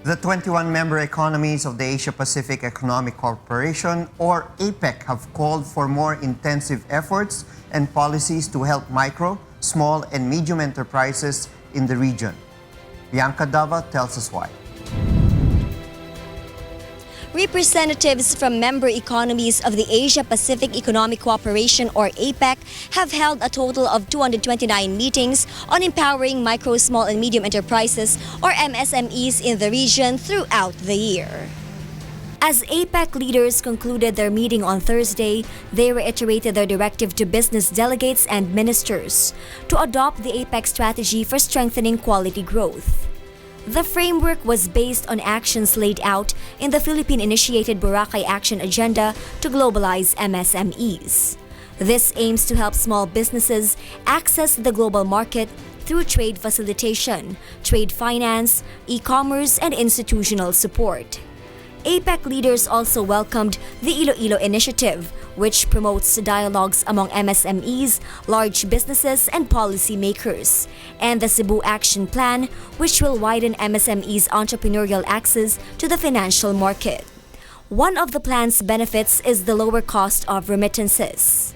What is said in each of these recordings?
The 21 member economies of the Asia-Pacific Economic Cooperation, or APEC, have called for more intensive efforts and policies to help micro, small, and medium enterprises in the region. Bianca Dava tells us why. Representatives from member economies of the Asia-Pacific Economic Cooperation, or APEC, have held a total of 229 meetings on empowering micro, small, and medium enterprises, or MSMEs, in the region throughout the year. As APEC leaders concluded their meeting on Thursday, they reiterated their directive to business delegates and ministers to adopt the APEC strategy for strengthening quality growth. The framework was based on actions laid out in the Philippine-initiated Boracay Action Agenda to globalize MSMEs. This aims to help small businesses access the global market through trade facilitation, trade finance, e-commerce, and institutional support. APEC leaders also welcomed the Iloilo Initiative, which promotes dialogues among MSMEs, large businesses, and policymakers, and the Cebu Action Plan, which will widen MSMEs' entrepreneurial access to the financial market. One of the plan's benefits is the lower cost of remittances.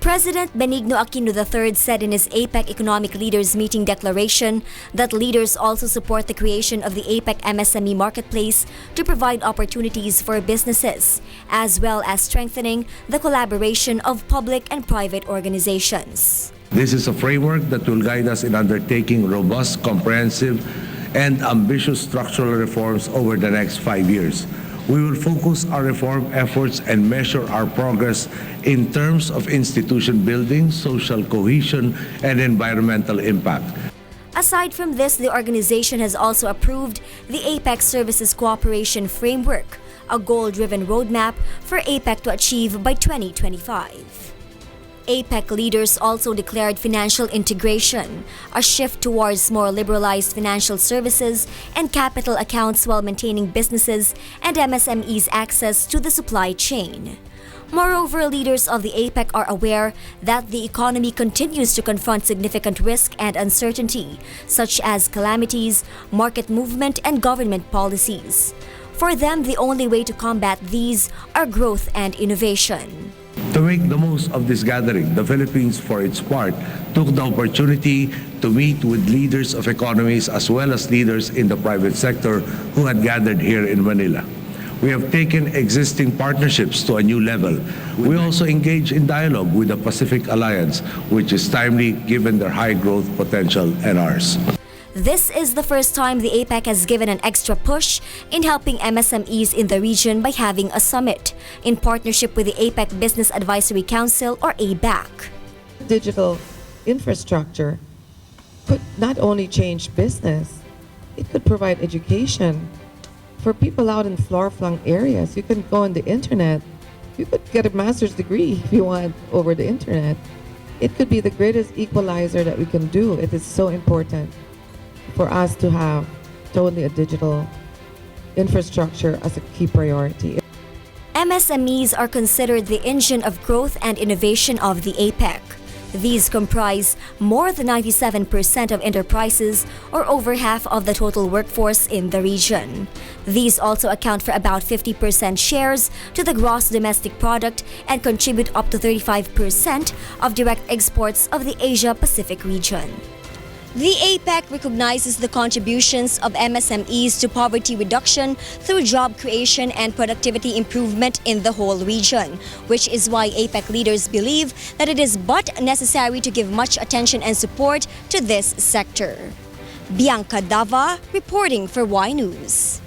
President Benigno Aquino III said in his APEC Economic Leaders Meeting declaration that leaders also support the creation of the APEC MSME marketplace to provide opportunities for businesses, as well as strengthening the collaboration of public and private organizations. This is a framework that will guide us in undertaking robust, comprehensive, and ambitious structural reforms over the next 5 years. We will focus our reform efforts and measure our progress in terms of institution building, social cohesion, and environmental impact. Aside from this, the organization has also approved the APEC Services Cooperation Framework, a goal-driven roadmap for APEC to achieve by 2025. APEC leaders also declared financial integration, a shift towards more liberalized financial services and capital accounts while maintaining businesses and MSMEs' access to the supply chain. Moreover, leaders of the APEC are aware that the economy continues to confront significant risk and uncertainty, such as calamities, market movement, and government policies. For them, the only way to combat these are growth and innovation. To make the most of this gathering, the Philippines, for its part, took the opportunity to meet with leaders of economies as well as leaders in the private sector who had gathered here in Manila. We have taken existing partnerships to a new level. We also engage in dialogue with the Pacific Alliance, which is timely given their high growth potential and ours. This is the first time the APEC has given an extra push in helping MSMEs in the region by having a summit in partnership with the APEC Business Advisory Council, or ABAC. Digital infrastructure could not only change business, it could provide education for people out in far-flung areas. You can go on the internet. You could get a master's degree if you want over the internet. It could be the greatest equalizer that we can do. It is so important for us to have totally a digital infrastructure as a key priority. MSMEs are considered the engine of growth and innovation of the APEC. These comprise more than 97% of enterprises, or over half of the total workforce in the region. These also account for about 50% shares to the gross domestic product and contribute up to 35% of direct exports of the Asia-Pacific region. The APEC recognizes the contributions of MSMEs to poverty reduction through job creation and productivity improvement in the whole region, which is why APEC leaders believe that it is but necessary to give much attention and support to this sector. Bianca Dava, reporting for Y News.